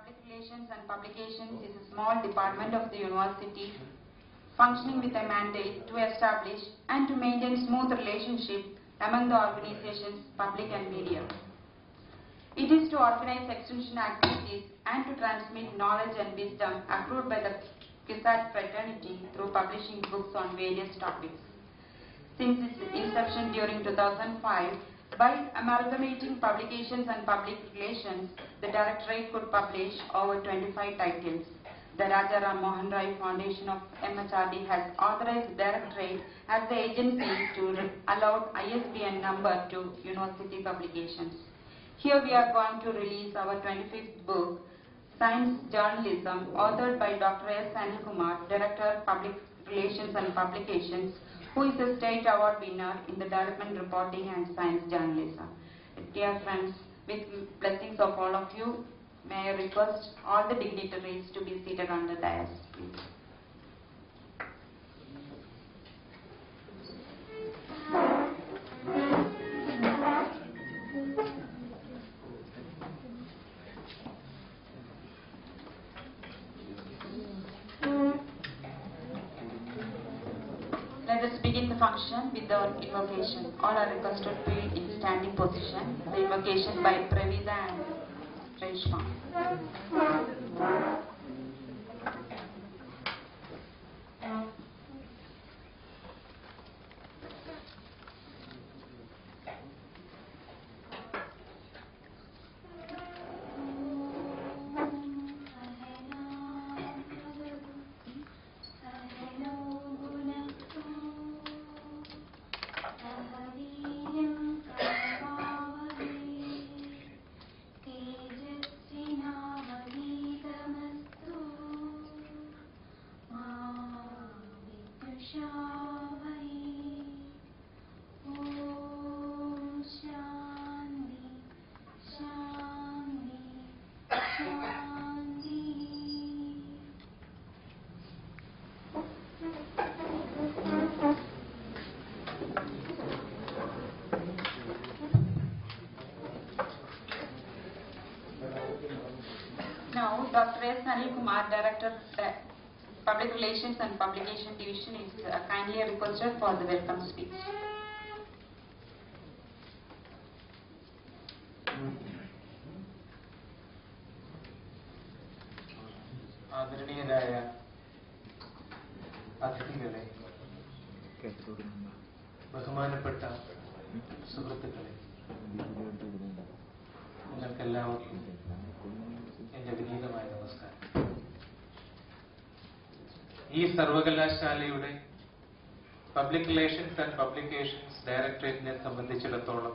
Public Relations and Publications is a small department of the university functioning with a mandate to establish and to maintain smooth relationship among the organizations, public and media. It is to organize extension activities and to transmit knowledge and wisdom accrued by the CUSAT fraternity through publishing books on various topics. Since its inception during 2005, by amalgamating publications and public relations, the Directorate could publish over 25 titles. The Raja Ram Mohan Rai Foundation of MHRD has authorized the Directorate as the agency to allow ISBN number to university publications. Here we are going to release our 25th book, Science Journalism, authored by Dr. S. Anil Kumar, Director, Public Relations and Publications, who is a state award winner in the development reporting and science journalism. Dear friends, with blessings of all of you, may I request all the dignitaries to be seated on the dais, please. Let us begin the function with the invocation. All are requested to be in standing position. The invocation by Pravida and Reshma. Now, Dr. S. Anil Kumar, Director, Public Relations and Publication Division, is kindly requested for the welcome speech. ആദരണീയരായ അതിഥികളെ, ബഹുമാനപ്പെട്ട സുഹൃത്തുക്കളെ, നിങ്ങൾക്കെല്ലാവർക്കും എന്റെ വിനീതമായ നമസ്കാരം. ഈ സർവകലാശാലയുടെ പബ്ലിക് റിലേഷൻസ് ആൻഡ് പബ്ലിക്കേഷൻസ് ഡയറക്ടറേറ്റിനെ സംബന്ധിച്ചിടത്തോളം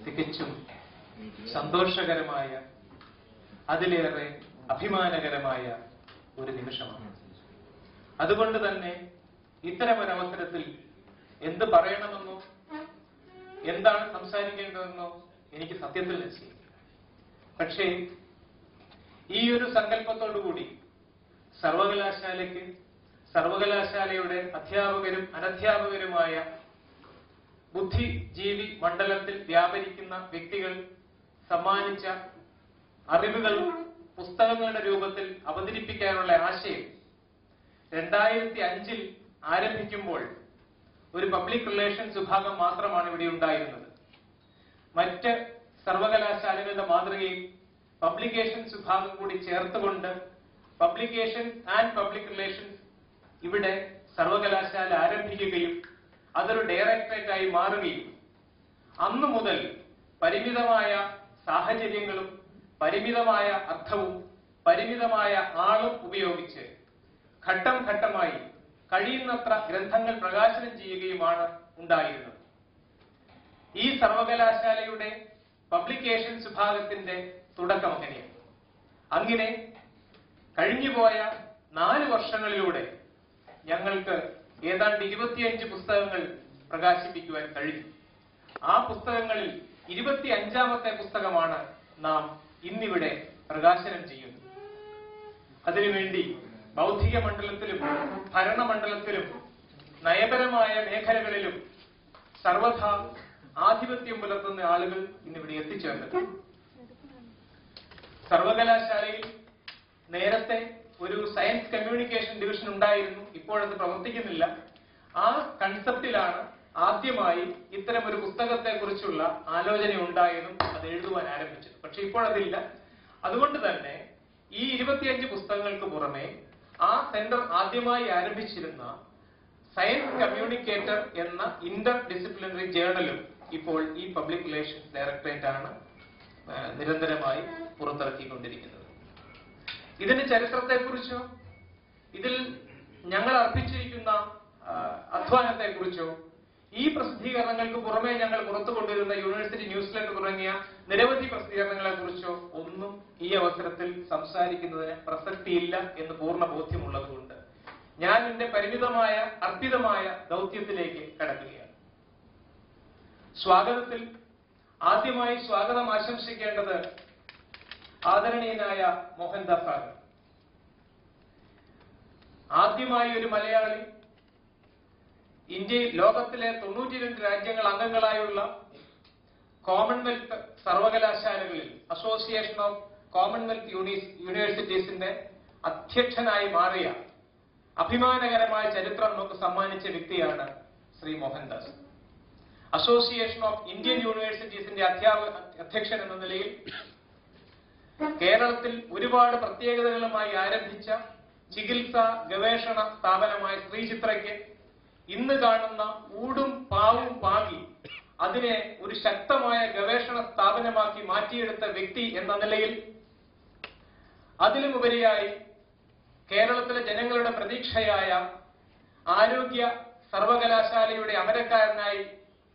തികച്ചും സന്തോഷകരമായ, അതിലേറെ അഭിമാനകരമായ ഒരു നിമിഷമാണ്. അതുകൊണ്ട് തന്നെ ഇത്തരമൊരവസരത്തിൽ എന്ത് പറയണമെന്നോ എന്താണ് സംസാരിക്കേണ്ടതെന്നോ എനിക്ക് സത്യത്തിൽ നിശ്ചയില്ല. പക്ഷേ ഈ ഒരു സങ്കല്പത്തോടുകൂടി സർവകലാശാലയ്ക്ക്, സർവകലാശാലയുടെ അധ്യാപകരും അനധ്യാപകരുമായ ബുദ്ധിജീവി മണ്ഡലത്തിൽ വ്യാപരിക്കുന്ന വ്യക്തികൾ സമ്മാനിച്ച അറിവുകൾ പുസ്തകങ്ങളുടെ രൂപത്തിൽ അവതരിപ്പിക്കാനുള്ള ആശയം 2005 ആരംഭിക്കുമ്പോൾ ഒരു പബ്ലിക് റിലേഷൻസ് വിഭാഗം മാത്രമാണ് ഇവിടെ ഉണ്ടായിരുന്നത്. മറ്റ് സർവകലാശാലകളുടെ മാതൃകയിൽ പബ്ലിക്കേഷൻസ് വിഭാഗം കൂടി ചേർത്തുകൊണ്ട് പബ്ലിക്കേഷൻ ആൻഡ് പബ്ലിക് റിലേഷൻസ് ഇവിടെ സർവകലാശാല ആരംഭിക്കുകയും അതൊരു ഡയറക്ടറേറ്റായി മാറുകയും അന്നു മുതൽ പരിമിതമായ സാഹചര്യങ്ങളും പരിമിതമായ അർത്ഥവും പരിമിതമായ ആളും ഉപയോഗിച്ച് ഘട്ടം ഘട്ടമായി കഴിയുന്നത്ര ഗ്രന്ഥങ്ങൾ പ്രകാശനം ചെയ്യുകയുമാണ് ഉണ്ടായിരുന്നത്. ഈ സർവകലാശാലയുടെ പബ്ലിക്കേഷൻസ് വിഭാഗത്തിന്റെ തുടക്കം അങ്ങനെയാണ്. അങ്ങനെ കഴിഞ്ഞുപോയ 4 വർഷങ്ങളിലൂടെ ഞങ്ങൾക്ക് ഏതാണ്ട് 25 പുസ്തകങ്ങൾ പ്രകാശിപ്പിക്കുവാൻ കഴിഞ്ഞു. ആ പുസ്തകങ്ങളിൽ 25ാമത്തെ പുസ്തകമാണ് നാം ഇന്നിവിടെ പ്രകാശനം ചെയ്യുന്നത്. അതിനുവേണ്ടി ബൗദ്ധിക മണ്ഡലത്തിലും ഭരണമണ്ഡലത്തിലും നയപരമായ മേഖലകളിലും സർവഥാ ആധിപത്യം പുലർത്തുന്ന ആളുകൾ ഇന്നിവിടെ എത്തിച്ചേർന്നത്. സർവകലാശാലയിൽ നേരത്തെ ഒരു സയൻസ് കമ്മ്യൂണിക്കേഷൻ ഡിവിഷൻ ഉണ്ടായിരുന്നു, ഇപ്പോഴത് പ്രവർത്തിക്കുന്നില്ല. ആ കൺസെപ്റ്റിലാണ് ആദ്യമായി ഇത്തരം ഒരു പുസ്തകത്തെ കുറിച്ചുള്ള ആലോചന ഉണ്ടായതും അത് എഴുതുവാൻ ആരംഭിച്ചത്. പക്ഷെ ഇപ്പോഴതില്ല. അതുകൊണ്ട് തന്നെ ഈ 25 പുസ്തകങ്ങൾക്ക് പുറമെ ആ സെന്റർ ആദ്യമായി ആരംഭിച്ചിരുന്ന സയൻസ് കമ്മ്യൂണിക്കേറ്റർ എന്ന ഇന്റർ ഡിസിപ്ലിനറി ജേർണലും ഇപ്പോൾ ഈ പബ്ലിക് റിലേഷൻസ് ഡയറക്ടറേറ്റ് ആണ് നിരന്തരമായി പുറത്തിറക്കിക്കൊണ്ടിരിക്കുന്നത്. ഇതിന്റെ ചരിത്രത്തെക്കുറിച്ചോ ഇതിൽ ഞങ്ങൾ അർപ്പിച്ചിരിക്കുന്ന അധ്വാനത്തെക്കുറിച്ചോ ഈ പ്രസിദ്ധീകരണങ്ങൾക്ക് പുറമെ ഞങ്ങൾ പുറത്തു കൊണ്ടുവരുന്ന യൂണിവേഴ്സിറ്റി ന്യൂസ് ലെറ്റർ തുടങ്ങിയ നിരവധി പ്രസിദ്ധീകരണങ്ങളെ കുറിച്ചോ ഒന്നും ഈ അവസരത്തിൽ സംസാരിക്കുന്നതിന് പ്രസക്തിയില്ല എന്ന് പൂർണ്ണ ബോധ്യമുള്ളതുകൊണ്ട് ഞാൻ എന്റെ പരിമിതമായ അർപ്പിതമായ ദൗത്യത്തിലേക്ക് കടക്കുകയാണ്. സ്വാഗതത്തിൽ ആദ്യമായി സ്വാഗതം ആശംസിക്കേണ്ടത് ആദരണീയനായ മോഹൻദാസ് സാർ. ആദ്യമായി ഒരു മലയാളി ഇന്ത്യയിൽ ലോകത്തിലെ 92 രാജ്യങ്ങൾ അംഗങ്ങളായുള്ള കോമൺവെൽത്ത് സർവകലാശാലകളിൽ അസോസിയേഷൻ ഓഫ് കോമൺവെൽത്ത് യൂണിവേഴ്സിറ്റീസിന്റെ അധ്യക്ഷനായി മാറിയ അഭിമാനകരമായ ചരിത്രം നമുക്ക് സമ്മാനിച്ച വ്യക്തിയാണ് Shri Mohandas. Association of Indian യൂണിവേഴ്സിറ്റീസിന്റെ അധ്യക്ഷൻ എന്ന നിലയിൽ കേരളത്തിൽ ഒരുപാട് പ്രത്യേകതകളുമായി ആരംഭിച്ച ചികിത്സാ ഗവേഷണ സ്ഥാപനമായ ശ്രീചിത്രയ്ക്ക് ഇന്ന് കാണുന്ന ഊടും പാവും പാകി അതിനെ ഒരു ശക്തമായ ഗവേഷണ സ്ഥാപനമാക്കി മാറ്റിയെടുത്ത വ്യക്തി എന്ന നിലയിൽ അതിലുമുപരിയായി കേരളത്തിലെ ജനങ്ങളുടെ പ്രതീക്ഷയായ ആരോഗ്യ സർവകലാശാലയുടെ അമരക്കാരനായി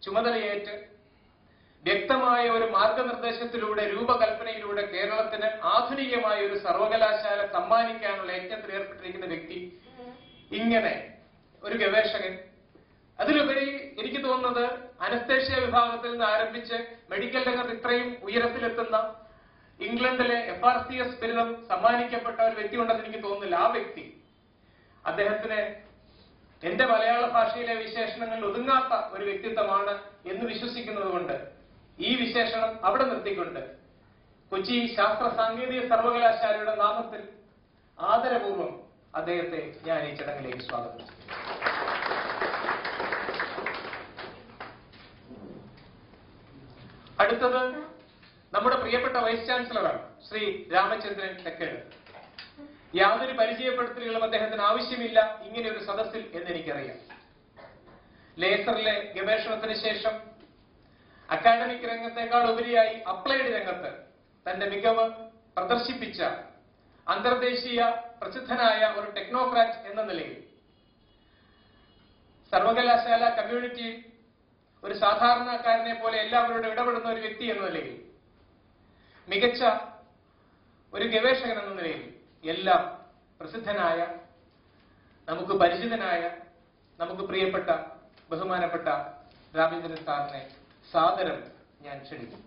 ചുമതലയേറ്റ് വ്യക്തമായ ഒരു മാർഗനിർദ്ദേശത്തിലൂടെ രൂപകൽപ്പനയിലൂടെ കേരളത്തിന് ആധുനികമായ ഒരു സർവകലാശാല സമ്മാനിക്കാനുള്ള യജ്ഞത്തിൽ ഏർപ്പെട്ടിരിക്കുന്ന വ്യക്തി, ഇങ്ങനെ ഒരു ഗവേഷകൻ, അതിലുപരി എനിക്ക് തോന്നുന്നത് അനസ്തേഷ്യ വിഭാഗത്തിൽ നിന്ന് ആരംഭിച്ച് മെഡിക്കൽ രംഗത്ത് ഇത്രയും ഉയരത്തിലെത്തുന്ന ഇംഗ്ലണ്ടിലെ FRCS ബിരുദം സമ്മാനിക്കപ്പെട്ട ഒരു വ്യക്തി ഉണ്ടെന്ന് എനിക്ക് തോന്നുന്നില്ല. ആ വ്യക്തി, അദ്ദേഹത്തിന് എന്റെ മലയാള ഭാഷയിലെ വിശേഷണങ്ങളിൽ ഒതുങ്ങാത്ത ഒരു വ്യക്തിത്വമാണ് എന്ന് വിശ്വസിക്കുന്നത് കൊണ്ട് ഈ വിശേഷണം അവിടെ നിർത്തിക്കൊണ്ട് കൊച്ചി ശാസ്ത്ര സാങ്കേതിക സർവകലാശാലയുടെ നാമത്തിൽ ആദരപൂർവ്വം അദ്ദേഹത്തെ ഞാൻ ഈ ചടങ്ങിലേക്ക് സ്വാഗതം ചെയ്തു. അടുത്തത് നമ്മുടെ പ്രിയപ്പെട്ട വൈസ് ചാൻസലറാണ് ശ്രീ രാമചന്ദ്രൻ തെക്കേട്. യാതൊരു പരിചയപ്പെടുത്തലുകളും അദ്ദേഹത്തിന് ആവശ്യമില്ല ഇങ്ങനെ ഒരു സദസ്സിൽ എന്നെനിക്കറിയാം. ലേസറിലെ ഗവേഷണത്തിന് ശേഷം അക്കാഡമിക് രംഗത്തേക്കാൾ ഉപരിയായി അപ്ലൈഡ് രംഗത്ത് തന്റെ മികവ് പ്രദർശിപ്പിച്ച അന്തർദേശീയ പ്രസിദ്ധനായ ഒരു ടെക്നോക്രാറ്റ് എന്ന നിലയിൽ സർവകലാശാല കമ്മ്യൂണിറ്റിയിൽ ഒരു സാധാരണക്കാരനെ പോലെ എല്ലാവരോടും ഇടപെടുന്ന ഒരു വ്യക്തി എന്ന നിലയിൽ, മികച്ച ഒരു ഗവേഷകൻ എന്ന നിലയിൽ എല്ലാം പ്രസിദ്ധനായ, നമുക്ക് പരിചിതനായ, നമുക്ക് പ്രിയപ്പെട്ട ബഹുമാനപ്പെട്ട രാമചന്ദ്രൻ സാറിനെ സാദരം ഞാൻ ക്ഷണിക്കും.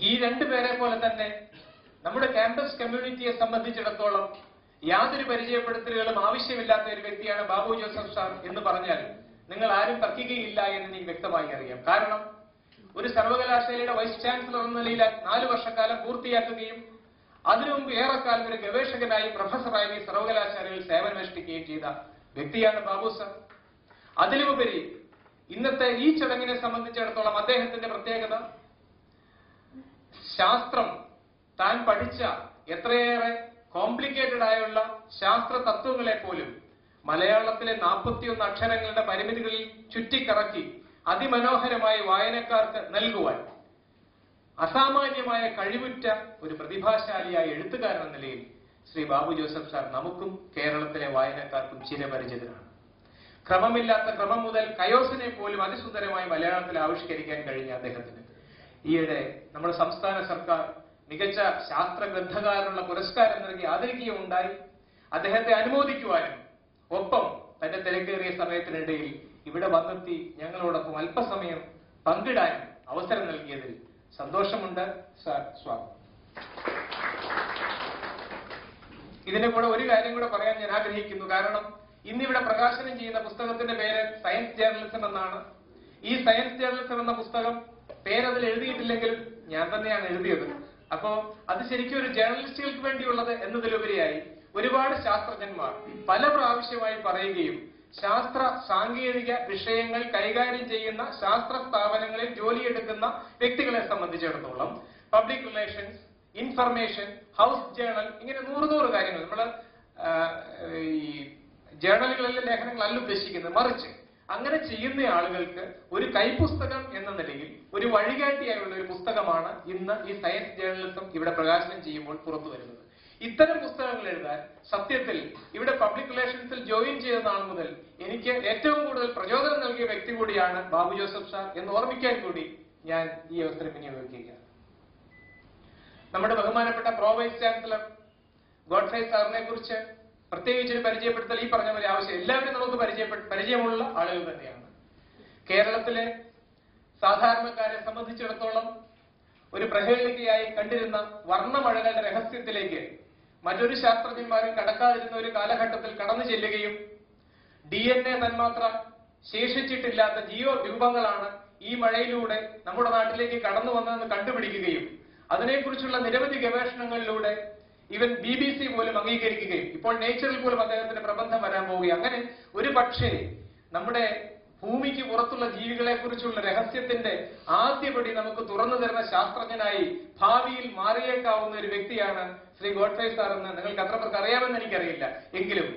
ഈ രണ്ടുപേരെ പോലെ തന്നെ നമ്മുടെ ക്യാമ്പസ് കമ്മ്യൂണിറ്റിയെ സംബന്ധിച്ചിടത്തോളം യാതൊരു പരിചയപ്പെടുത്തലുകളും ആവശ്യമില്ലാത്ത ഒരു വ്യക്തിയാണ് ബാബു ജോസഫ് സാർ എന്ന് പറഞ്ഞാൽ നിങ്ങൾ ആരും തർക്കിക്കുകയില്ല എന്ന് എനിക്ക് വ്യക്തമായി അറിയാം. കാരണം ഒരു സർവകലാശാലയുടെ വൈസ് ചാൻസലർ എന്ന നിലയിൽ 4 വർഷക്കാലം പൂർത്തിയാക്കുകയും അതിനു മുമ്പ് ഏറെക്കാലം ഒരു ഗവേഷകനായി പ്രൊഫസറായി ഈ സർവകലാശാലയിൽ സേവനമനുഷ്ഠിക്കുകയും ചെയ്ത വ്യക്തിയാണ് ബാബു സാർ. അതിലുപരി ഇന്നത്തെ ഈ ചടങ്ങിനെ സംബന്ധിച്ചിടത്തോളം അദ്ദേഹത്തിന്റെ പ്രത്യേകത, ശാസ്ത്രം താൻ പഠിച്ച എത്രയേറെ കോംപ്ലിക്കേറ്റഡ് ആയുള്ള ശാസ്ത്ര തത്വങ്ങളെ പോലും മലയാളത്തിലെ 41 അക്ഷരങ്ങളുടെ പരിമിതികളിൽ ചുറ്റിക്കറക്കി അതിമനോഹരമായി വായനക്കാർക്ക് നൽകുവാൻ അസാമാന്യമായ കഴിവുറ്റ ഒരു പ്രതിഭാശാലിയായ എഴുത്തുകാരൻ എന്ന നിലയിൽ ശ്രീ ബാബു ജോസഫ് സാർ നമുക്കും കേരളത്തിലെ വായനക്കാർക്കും ചിരപരിചിതനാണ്. ക്രമമില്ലാത്ത ക്രമം മുതൽ കയോസിനെ പോലും അതിസുന്ദരമായി മലയാളത്തിൽ ആവിഷ്കരിക്കാൻ കഴിഞ്ഞ അദ്ദേഹത്തിന് ഈയിടെ നമ്മുടെ സംസ്ഥാന സർക്കാർ മികച്ച ശാസ്ത്ര ഗ്രന്ഥകാരനുള്ള പുരസ്കാരം നൽകി ആദരിക്കുകയുണ്ടായി. അദ്ദേഹത്തെ അനുമോദിക്കുവാനും ഒപ്പം തന്റെ തിരക്കേറിയ സമയത്തിനിടയിൽ ഇവിടെ വന്നെത്തി ഞങ്ങളോടൊപ്പം അല്പസമയം പങ്കിടാനും അവസരം നൽകിയതിൽ സന്തോഷമുണ്ട്. സാർ, സ്വാഗതം. ഇതിന്റെ കൂടെ ഒരു കാര്യം കൂടെ പറയാൻ ഞാൻ ആഗ്രഹിക്കുന്നു. കാരണം ഇന്നിവിടെ പ്രകാശനം ചെയ്യുന്ന പുസ്തകത്തിന്റെ പേര് സയൻസ് ജേർണലിസം എന്നാണ്. ഈ സയൻസ് ജേർണലിസം എന്ന പുസ്തകം പേരതിൽ എഴുതിയിട്ടില്ലെങ്കിലും ഞാൻ തന്നെയാണ് എഴുതിയത്. അപ്പോ അത് ശരിക്കും ഒരു ജേർണലിസ്റ്റുകൾക്ക് വേണ്ടിയുള്ളത് എന്നതിലുപരിയായി ഒരുപാട് ശാസ്ത്രജ്ഞന്മാർ പല പ്രാവശ്യമായി പറയുകയും ശാസ്ത്ര സാങ്കേതിക വിഷയങ്ങൾ കൈകാര്യം ചെയ്യുന്ന ശാസ്ത്ര സ്ഥാപനങ്ങളിൽ ജോലിയെടുക്കുന്ന വ്യക്തികളെ സംബന്ധിച്ചിടത്തോളം public relations, information, house journal, ഇങ്ങനെ 100 കാര്യങ്ങൾ നമ്മൾ ഈ ജേണലുകളിലെ ലേഖനങ്ങളല്ല ഉദ്ദേശിക്കുന്നത്, മറിച്ച് അങ്ങനെ ചെയ്യുന്ന ആളുകൾക്ക് ഒരു കൈപുസ്തകം എന്ന നിലയിൽ ഒരു വഴികാട്ടിയായുള്ള ഒരു പുസ്തകമാണ് ഇന്ന് ഈ സയൻസ് ജേർണലിസം ഇവിടെ പ്രകാശനം ചെയ്യുമ്പോൾ പുറത്തു വരുന്നത്. ഇത്തരം പുസ്തകങ്ങൾ എഴുതാൻ സത്യത്തിൽ ഇവിടെ പബ്ലിക് റിലേഷൻസിൽ ജോയിൻ ചെയ്ത നാൾ മുതൽ എനിക്ക് ഏറ്റവും കൂടുതൽ പ്രചോദനം നൽകിയ വ്യക്തി കൂടിയാണ് ബാബു ജോസഫ് സാർ എന്ന് ഓർമ്മിക്കാൻ കൂടി ഞാൻ ഈ അവസരം വിനിയോഗിക്കുകയാണ്. നമ്മുടെ ബഹുമാനപ്പെട്ട പ്രോ വൈസ് ചാൻസലർ ഗോഡ്ഫ്രേ സാറിനെ കുറിച്ച് പ്രത്യേകിച്ച് ഒരു പരിചയപ്പെടുത്തൽ ഈ പറഞ്ഞ പോലെ ആവശ്യം. എല്ലാവരും നമുക്ക് പരിചയമുള്ള ആളുകൾ തന്നെയാണ്. കേരളത്തിലെ സാധാരണക്കാരെ സംബന്ധിച്ചിടത്തോളം ഒരു പ്രഹേളികയായി കണ്ടിരുന്ന വർണ്ണമഴകളുടെ രഹസ്യത്തിലേക്ക് മറ്റൊരു ശാസ്ത്രജ്ഞന്മാരും കടക്കാതിരുന്ന ഒരു കാലഘട്ടത്തിൽ കടന്നു ചെല്ലുകയും DNA തന്മാത്ര ശേഷിച്ചിട്ടില്ലാത്ത ജീവരൂപങ്ങളാണ് ഈ മഴയിലൂടെ നമ്മുടെ നാട്ടിലേക്ക് കടന്നു വന്നതെന്ന് കണ്ടുപിടിക്കുകയും അതിനെക്കുറിച്ചുള്ള നിരവധി ഗവേഷണങ്ങളിലൂടെ ഇവൻ BBC പോലും അംഗീകരിക്കുകയും ഇപ്പോൾ നേച്ചറിൽ പോലും അദ്ദേഹത്തിന്റെ പ്രബന്ധം വരാൻ പോവുകയും അങ്ങനെ ഒരു പക്ഷേ നമ്മുടെ ഭൂമിക്ക് പുറത്തുള്ള ജീവികളെ കുറിച്ചുള്ള രഹസ്യത്തിന്റെ ആദ്യപടി നമുക്ക് തുറന്നു തരുന്ന ശാസ്ത്രജ്ഞനായി ഭാവിയിൽ മാറിയേക്കാവുന്ന ഒരു വ്യക്തിയാണ് ശ്രീ ഗോഡ്ഫ്രേ സാർ എന്ന് നിങ്ങൾക്ക് അത്ര പേർക്ക് അറിയാമെന്ന് എനിക്കറിയില്ല. എങ്കിലും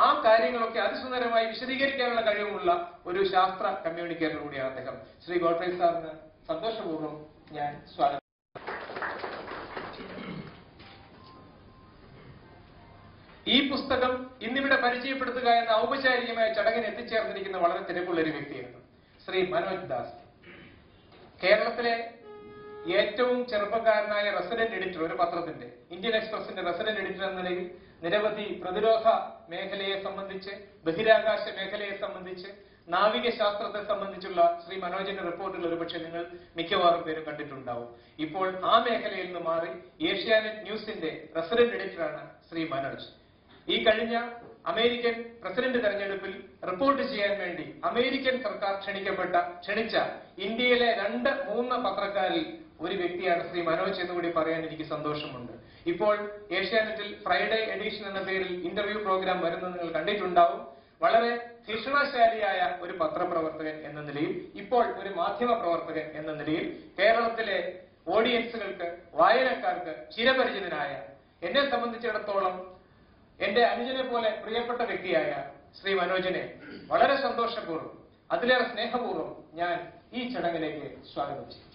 ആ കാര്യങ്ങളൊക്കെ അതിസുന്ദരമായി വിശദീകരിക്കാനുള്ള കഴിവുള്ള ഒരു ശാസ്ത്ര കമ്മ്യൂണിക്കേറ്റർ കൂടിയാണ് അദ്ദേഹം. ശ്രീ ഗോഡ്ഫ്രേ സാറിന് സന്തോഷപൂർവ്വം ഞാൻ സ്വാഗതം. ഈ പുസ്തകം ഇന്നിവിടെ പരിചയപ്പെടുത്തുക എന്ന ഔപചാരികമായ ചടങ്ങിന് എത്തിച്ചേർന്നിരിക്കുന്ന വളരെ തിരക്കുള്ള ഒരു വ്യക്തിയാണ് ശ്രീ മനോജ് ദാസ്. കേരളത്തിലെ ഏറ്റവും ചെറുപ്പക്കാരനായ റെസിഡന്റ് എഡിറ്റർ, ഒരു പത്രത്തിന്റെ ഇന്ത്യൻ എക്സ്പ്രസിന്റെ റെസിഡന്റ് എഡിറ്റർ എന്ന നിലയിൽ നിരവധി പ്രതിരോധ മേഖലയെ സംബന്ധിച്ച്, ബഹിരാകാശ മേഖലയെ സംബന്ധിച്ച്, നാവിക ശാസ്ത്രത്തെ സംബന്ധിച്ചുള്ള ശ്രീ മനോജിന്റെ റിപ്പോർട്ടുകൾ ഒരുപക്ഷെ നിങ്ങൾ മിക്കവാറും പേരും കണ്ടിട്ടുണ്ടാവും. ഇപ്പോൾ ആ മേഖലയിൽ നിന്ന് മാറി ഏഷ്യാനെറ്റ് ന്യൂസിന്റെ റെസിഡന്റ് എഡിറ്ററാണ് ശ്രീ മനോജ്. ഈ കഴിഞ്ഞ അമേരിക്കൻ പ്രസിഡന്റ് തെരഞ്ഞെടുപ്പിൽ റിപ്പോർട്ട് ചെയ്യാൻ വേണ്ടി അമേരിക്കൻ സർക്കാർ ക്ഷണിച്ച ഇന്ത്യയിലെ 2-3 പത്രക്കാരിൽ ഒരു വ്യക്തിയാണ് ശ്രീ മനോജ് എന്നുകൂടി പറയാൻ എനിക്ക് സന്തോഷമുണ്ട്. ഇപ്പോൾ ഏഷ്യാനെറ്റിൽ ഫ്രൈഡേ എഡിഷൻ എന്ന പേരിൽ ഇന്റർവ്യൂ പ്രോഗ്രാം വരുന്നത് നിങ്ങൾ കണ്ടിട്ടുണ്ടാവും. വളരെ ഭീഷണശാലിയായ ഒരു പത്രപ്രവർത്തകൻ എന്ന നിലയിൽ, ഇപ്പോൾ ഒരു മാധ്യമ പ്രവർത്തകൻ എന്ന നിലയിൽ കേരളത്തിലെ ഓഡിയൻസുകൾക്ക്, വായനക്കാർക്ക് ചിരപരിചിതനായ, എന്നെ സംബന്ധിച്ചിടത്തോളം എന്റെ അനുജനെ പോലെ പ്രിയപ്പെട്ട വ്യക്തിയായ ശ്രീ മനോജിനെ വളരെ സന്തോഷപൂർവ്വം, അതിലേറെ സ്നേഹപൂർവ്വം ഞാൻ ഈ ചടങ്ങിലേക്ക് സ്വാഗതം ചെയ്യും.